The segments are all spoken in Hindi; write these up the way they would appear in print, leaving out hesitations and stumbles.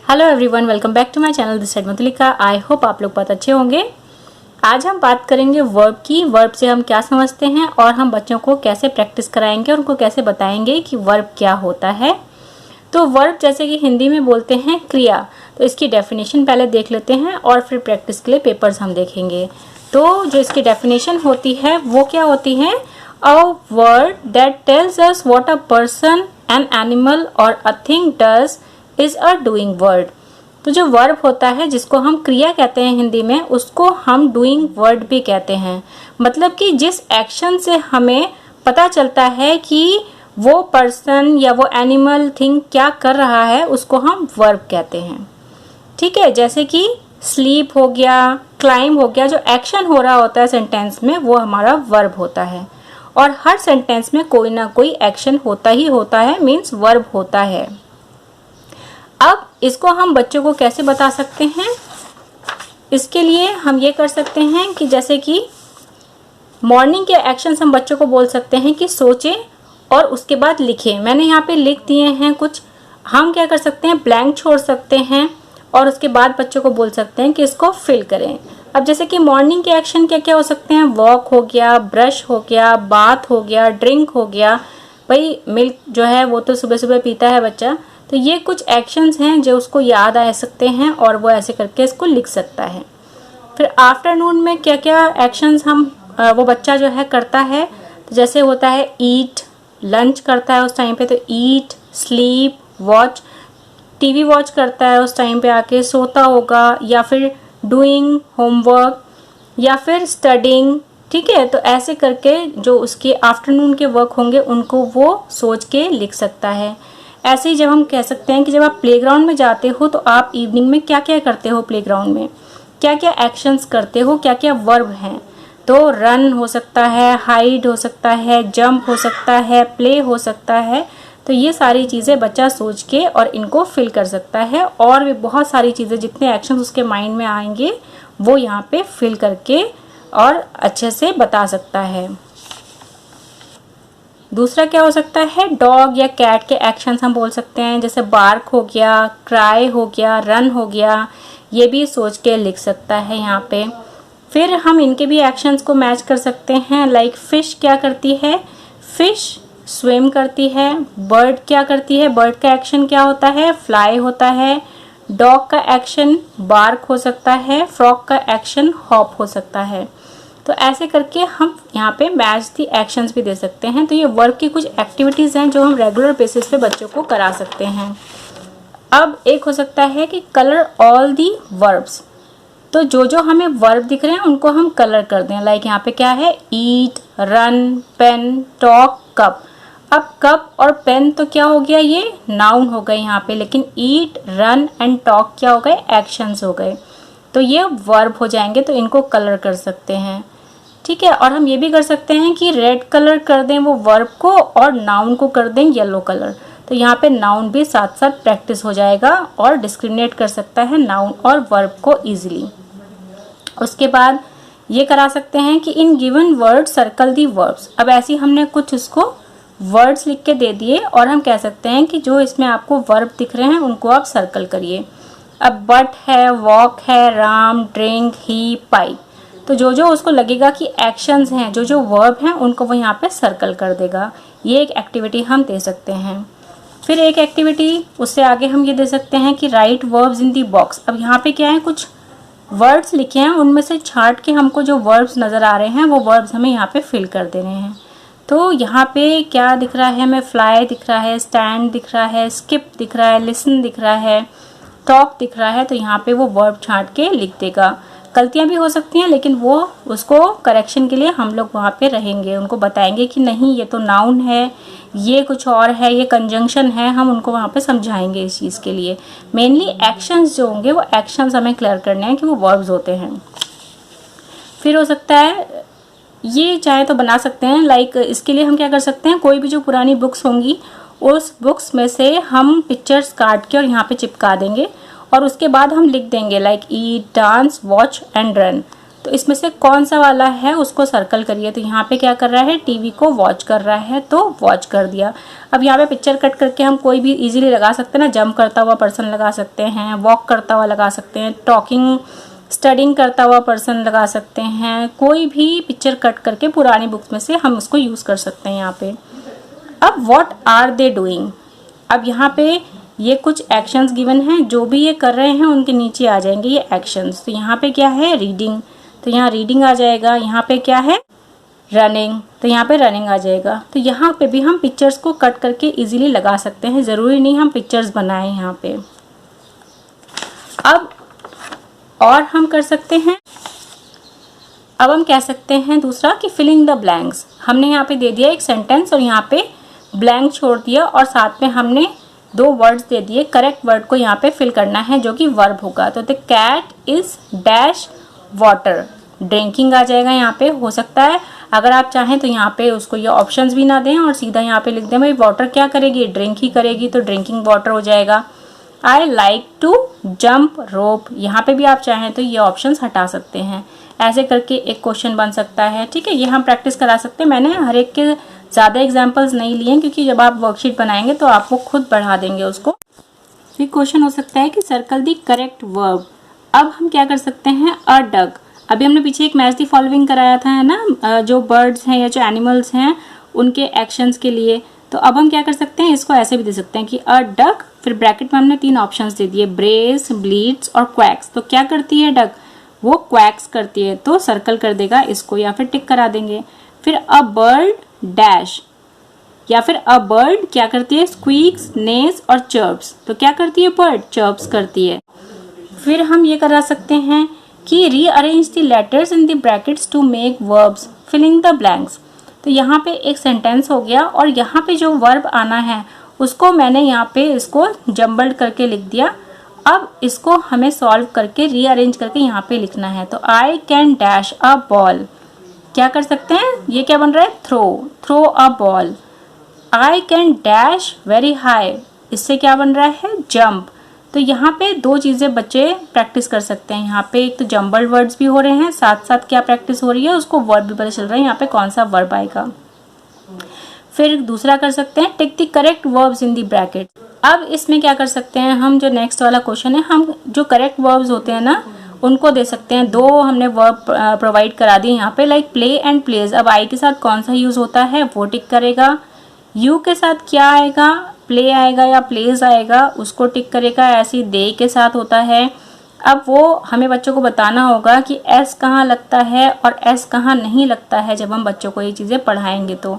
Hello everyone, welcome back to my channel this side Madhulika. I hope आप लोग बहुत अच्छे होंगे। आज हम बात करेंगे वर्ब की। वर्ब से हम क्या समझते हैं और हम बच्चों को कैसे प्रैक्टिस कराएंगे और उनको कैसे बताएंगे कि वर्ब क्या होता है। तो वर्ब जैसे कि हिंदी में बोलते हैं क्रिया, तो इसकी डेफिनेशन पहले देख लेते हैं और फिर प्रैक्टिस के लिए पेपर्स हम देखेंगे। तो जो इसकी डेफिनेशन होती है वो क्या होती है? A word that tells us what a person, an animal और a thing does is a doing word. तो जो वर्ब होता है जिसको हम क्रिया कहते हैं हिंदी में, उसको हम डूइंग वर्ड भी कहते हैं। मतलब कि जिस एक्शन से हमें पता चलता है कि वो पर्सन या वो एनिमल थिंग क्या कर रहा है, उसको हम वर्ब कहते हैं। ठीक है, जैसे कि स्लीप हो गया, क्लाइंब हो गया, जो एक्शन हो रहा होता है सेंटेंस में वो हमारा वर्ब होता है। और हर सेंटेंस में कोई ना कोई एक्शन होता ही होता है, मीन्स वर्ब होता है। अब इसको हम बच्चों को कैसे बता सकते हैं? इसके लिए हम ये कर सकते हैं कि जैसे कि मॉर्निंग के एक्शंस हम बच्चों को बोल सकते हैं कि सोचें और उसके बाद लिखें। मैंने यहाँ पे लिख दिए हैं कुछ। हम क्या कर सकते हैं, ब्लैंक छोड़ सकते हैं और उसके बाद बच्चों को बोल सकते हैं कि इसको फिल करें। अब जैसे कि मॉर्निंग के एक्शन क्या क्या हो सकते हैं? वॉक हो गया, ब्रश हो गया, बाथ हो गया, ड्रिंक हो गया। भाई मिल्क जो है वो तो सुबह सुबह पीता है बच्चा, तो ये कुछ एक्शंस हैं जो उसको याद आ सकते हैं और वो ऐसे करके इसको लिख सकता है। फिर आफ्टरनून में क्या क्या एक्शंस हम वो बच्चा जो है करता है, तो जैसे होता है ईट, लंच करता है उस टाइम पे, तो ईट, स्लीप, वॉच, टीवी वॉच करता है उस टाइम पे आके, सोता होगा, या फिर डूइंग होमवर्क, या फिर स्टडिंग। ठीक है, तो ऐसे करके जो उसके आफ्टरनून के वर्क होंगे उनको वो सोच के लिख सकता है। ऐसे ही जब हम कह सकते हैं कि जब आप प्लेग्राउंड में जाते हो तो आप इवनिंग में क्या क्या करते हो, प्लेग्राउंड में क्या क्या एक्शंस करते हो, क्या क्या वर्ब हैं। तो रन हो सकता है, हाइड हो सकता है, जंप हो सकता है, प्ले हो सकता है। तो ये सारी चीज़ें बच्चा सोच के और इनको फिल कर सकता है। और भी बहुत सारी चीज़ें, जितने एक्शंस उसके माइंड में आएंगे वो यहाँ पे फिल करके और अच्छे से बता सकता है। दूसरा क्या हो सकता है, डॉग या कैट के एक्शंस हम बोल सकते हैं, जैसे बार्क हो गया, क्राई हो गया, रन हो गया, ये भी सोच के लिख सकता है यहाँ पे। फिर हम इनके भी एक्शंस को मैच कर सकते हैं। लाइक फिश क्या करती है? फिश स्विम करती है। बर्ड क्या करती है? बर्ड का एक्शन क्या होता है? फ्लाई होता है। डॉग का एक्शन बार्क हो सकता है। फ्रॉग का एक्शन हॉप हो सकता है। तो ऐसे करके हम यहाँ पे मैच दी एक्शंस भी दे सकते हैं। तो ये वर्क की कुछ एक्टिविटीज़ हैं जो हम रेगुलर बेसिस पे बच्चों को करा सकते हैं। अब एक हो सकता है कि कलर ऑल दी वर्ब्स। तो जो जो हमें वर्ब दिख रहे हैं उनको हम कलर कर दें। लाइक यहाँ पे क्या है, ईट, रन, पेन, टॉक, कप। अब कप और पेन तो क्या हो गया, ये नाउन हो गए यहाँ पे, लेकिन ईट, रन एंड टॉक क्या हो गए, एक्शंस हो गए। तो ये वर्ब हो जाएंगे, तो इनको कलर कर सकते हैं। ठीक है, और हम ये भी कर सकते हैं कि रेड कलर कर दें वो वर्ब को और नाउन को कर दें येलो कलर। तो यहाँ पे नाउन भी साथ साथ प्रैक्टिस हो जाएगा और डिस्क्रिमिनेट कर सकता है नाउन और वर्ब को इजीली। उसके बाद ये करा सकते हैं कि in given word circle the verbs. अब ऐसी हमने कुछ उसको वर्ड्स लिख के दे दिए और हम कह सकते हैं कि जो इसमें आपको वर्ब दिख रहे हैं उनको आप सर्कल करिए। अब बट है, वॉक है, राम, ड्रिंक, ही, पाई। तो जो जो उसको लगेगा कि एक्शंस हैं, जो जो वर्ब हैं, उनको वो यहाँ पे सर्कल कर देगा। ये एक एक्टिविटी हम दे सकते हैं। फिर एक एक्टिविटी उससे आगे हम ये दे सकते हैं कि right verbs in the box. अब यहाँ पे क्या है, कुछ वर्ड्स लिखे हैं, उनमें से छांट के हमको जो वर्ब्स नज़र आ रहे हैं वो वर्ब्स हमें यहाँ पे फिल कर देने हैं। तो यहाँ पे क्या दिख रहा है हमें, फ्लाई दिख रहा है, स्टैंड दिख रहा है, स्किप दिख रहा है, लिसन दिख रहा है, टॉक दिख रहा है। तो यहाँ पे वो वर्ब छांट के लिख देगा। गलतियाँ भी हो सकती हैं, लेकिन वो उसको करेक्शन के लिए हम लोग वहाँ पे रहेंगे, उनको बताएंगे कि नहीं ये तो नाउन है, ये कुछ और है, ये कंजंक्शन है। हम उनको वहाँ पे समझाएंगे इस चीज़ के लिए। मेनली एक्शंस जो होंगे वो एक्शंस हमें क्लियर करने हैं कि वो वर्ब्स होते हैं। फिर हो सकता है ये चाहे तो बना सकते हैं। लाइक इसके लिए हम क्या कर सकते हैं, कोई भी जो पुरानी बुक्स होंगी उस बुक्स में से हम पिक्चर्स काट के और यहाँ पे चिपका देंगे और उसके बाद हम लिख देंगे like eat, dance, watch and run. तो इसमें से कौन सा वाला है उसको सर्कल करिए। तो यहाँ पे क्या कर रहा है, टीवी को वॉच कर रहा है, तो वॉच कर दिया। अब यहाँ पे पिक्चर कट करके हम कोई भी इजीली लगा सकते हैं ना, जंप करता हुआ पर्सन लगा सकते हैं, वॉक करता हुआ लगा सकते हैं, टॉकिंग स्टडिंग करता हुआ पर्सन लगा सकते हैं, कोई भी पिक्चर कट करके पुरानी बुक्स में से हम उसको यूज़ कर सकते हैं यहाँ पे। अब व्हाट आर दे डूइंग, अब यहाँ पे ये कुछ एक्शंस गिवन हैं, जो भी ये कर रहे हैं उनके नीचे आ जाएंगे ये एक्शंस। तो यहाँ पे क्या है, रीडिंग, तो यहाँ रीडिंग आ जाएगा। यहाँ पे क्या है, रनिंग, तो यहाँ पे रनिंग आ जाएगा। तो यहाँ पे भी हम पिक्चर्स को कट करके इजीली लगा सकते हैं, ज़रूरी नहीं हम पिक्चर्स बनाएं यहाँ पे। अब और हम कर सकते हैं, अब हम कह सकते हैं दूसरा कि फिलिंग द ब्लैंक्स। हमने यहाँ पे दे दिया एक सेंटेंस और यहाँ पे ब्लैंक छोड़ दिया और साथ में हमने 2 वर्ड्स दे दिए, करेक्ट वर्ड को यहाँ पे फिल करना है जो कि वर्ब होगा। तो the cat is dash water, drinking आ जाएगा यहाँ पे। हो सकता है अगर आप चाहें तो यहाँ पे उसको ये ऑप्शंस भी ना दें और सीधा यहाँ पे लिख दें भाई वाटर क्या करेगी, ड्रिंक ही करेगी, तो ड्रिंकिंग वाटर हो जाएगा। I like to jump rope, यहाँ पे भी आप चाहें तो ये ऑप्शंस हटा सकते हैं। ऐसे करके एक क्वेश्चन बन सकता है, ठीक है। ये हम प्रैक्टिस करा सकते हैं। मैंने हर एक के ज़्यादा एग्जाम्पल्स नहीं लिए क्योंकि जब आप वर्कशीट बनाएंगे तो आप वो खुद बढ़ा देंगे उसको। फिर क्वेश्चन हो सकता है कि सर्कल दी करेक्ट वर्ब। अब हम क्या कर सकते हैं, अ डक, अभी हमने पीछे एक मैच दी फॉलोइंग कराया था, है ना, जो बर्ड्स हैं या जो एनिमल्स हैं उनके एक्शंस के लिए। तो अब हम क्या कर सकते हैं, इसको ऐसे भी दे सकते हैं कि अ डक, फिर ब्रैकेट में हमने 3 ऑप्शंस दे दिए, ब्रेस, ब्लीड्स और क्वैक्स। तो क्या करती है डक, वो क्वैक्स करती है, तो सर्कल कर देगा इसको या फिर टिक करा देंगे। फिर अ बर्ड डैश, या फिर अ बर्ड क्या करती है, स्क्वीक्स, नेस और चर्प्स। तो क्या करती है बर्ड, चर्प्स करती है। फिर हम ये करा सकते हैं कि rearrange the letters in the brackets to make verbs filling the blanks. तो यहाँ पे एक सेंटेंस हो गया और यहाँ पे जो वर्ब आना है उसको मैंने यहाँ पे इसको जम्बल्ड करके लिख दिया। अब इसको हमें सॉल्व करके रीअरेंज करके यहाँ पे लिखना है। तो I can dash a ball, क्या कर सकते हैं, ये क्या बन रहा है, throw a ball. I can dash very high, इससे क्या बन रहा है, जंप। तो यहाँ पे 2 चीज़ें बच्चे प्रैक्टिस कर सकते हैं। यहाँ पे एक तो जम्बल्ड वर्ड्स भी हो रहे हैं, साथ साथ क्या प्रैक्टिस हो रही है, उसको वर्ब भी पता चल रहा है यहाँ पे कौन सा वर्ब आएगा। फिर दूसरा कर सकते हैं tick the correct verbs in the bracket. अब इसमें क्या कर सकते हैं हम, जो नेक्स्ट वाला क्वेश्चन है, हम जो करेक्ट वर्ब्स होते हैं ना उनको दे सकते हैं। 2 हमने वर्ब प्रोवाइड करा दिए यहाँ पे, लाइक प्ले एंड प्लेज। अब आई के साथ कौन सा यूज होता है वो टिक करेगा, यू के साथ क्या आएगा, प्ले आएगा या प्लेज आएगा, उसको टिक करेगा। ऐसे दे के साथ होता है। अब वो हमें बच्चों को बताना होगा कि एस कहाँ लगता है और एस कहाँ नहीं लगता है जब हम बच्चों को ये चीज़ें पढ़ाएंगे तो,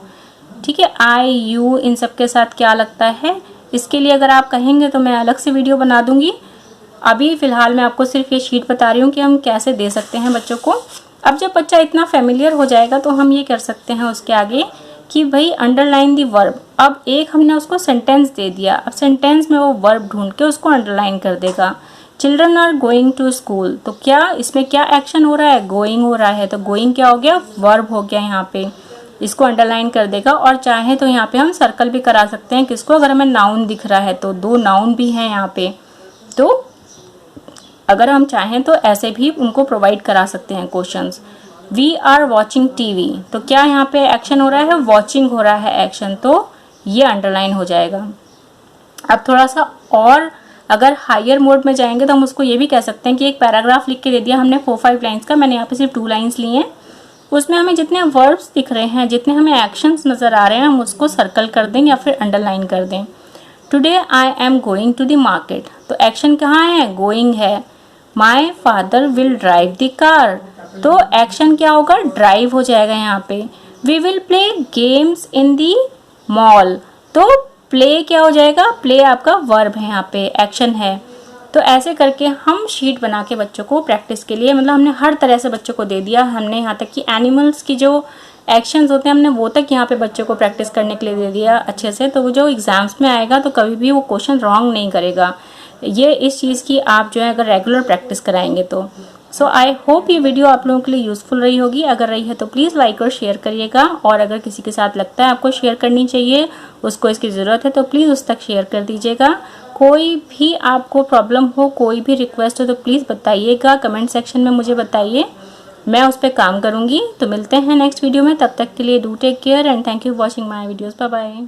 ठीक है। आई, यू, इन सब के साथ क्या लगता है, इसके लिए अगर आप कहेंगे तो मैं अलग से वीडियो बना दूंगी। अभी फ़िलहाल मैं आपको सिर्फ ये शीट बता रही हूँ कि हम कैसे दे सकते हैं बच्चों को। अब जब बच्चा इतना फेमिलियर हो जाएगा तो हम ये कर सकते हैं उसके आगे कि भाई अंडरलाइन दी वर्ब। अब एक हमने उसको सेंटेंस दे दिया, अब सेंटेंस में वो वर्ब ढूंढ के उसको अंडरलाइन कर देगा। Children are going to school, तो क्या इसमें क्या एक्शन हो रहा है, गोइंग हो रहा है। तो गोइंग क्या हो गया, वर्ब हो गया यहाँ पे, इसको अंडरलाइन कर देगा। और चाहे तो यहाँ पे हम सर्कल भी करा सकते हैं किसको, अगर हमें नाउन दिख रहा है तो 2 नाउन भी हैं यहाँ पे, तो अगर हम चाहें तो ऐसे भी उनको प्रोवाइड करा सकते हैं questions. We are watching TV, तो क्या यहाँ पे एक्शन हो रहा है, वॉचिंग हो रहा है एक्शन, तो ये अंडरलाइन हो जाएगा। अब थोड़ा सा और अगर हायर मोड में जाएंगे तो हम उसको ये भी कह सकते हैं कि एक पैराग्राफ लिख के दे दिया हमने 4-5 लाइन्स का, मैंने यहाँ पे सिर्फ 2 लाइन्स लिए हैं। उसमें हमें जितने वर्ब्स दिख रहे हैं, जितने हमें एक्शंस नज़र आ रहे हैं, हम उसको सर्कल कर दें या फिर अंडरलाइन कर दें। Today I am going to the market, तो एक्शन कहाँ है, गोइंग है। My father will drive the car, तो एक्शन क्या होगा, ड्राइव हो जाएगा यहाँ पे। We will play games in the mall, तो प्ले क्या हो जाएगा, प्ले आपका वर्ब है यहाँ पे, एक्शन है। तो ऐसे करके हम शीट बना के बच्चों को प्रैक्टिस के लिए, मतलब हमने हर तरह से बच्चों को दे दिया। हमने यहाँ तक कि एनिमल्स की जो एक्शंस होते हैं हमने वो तक यहाँ पे बच्चों को प्रैक्टिस करने के लिए दे दिया अच्छे से। तो वो जो एग्जाम्स में आएगा तो कभी भी वो क्वेश्चन रॉन्ग नहीं करेगा। ये इस चीज़ की आप जो है अगर रेगुलर प्रैक्टिस कराएंगे तो। सो आई होप ये वीडियो आप लोगों के लिए यूज़फुल रही होगी। अगर रही है तो प्लीज़ लाइक और शेयर करिएगा, और अगर किसी के साथ लगता है आपको शेयर करनी चाहिए, उसको इसकी ज़रूरत है, तो प्लीज़ उस तक शेयर कर दीजिएगा। कोई भी आपको प्रॉब्लम हो, कोई भी रिक्वेस्ट हो तो प्लीज़ बताइएगा, कमेंट सेक्शन में मुझे बताइए। मैं उस पर काम करूँगी। तो मिलते हैं नेक्स्ट वीडियो में, तब तक के लिए do take care and thank you for watching my videos. Bye bye.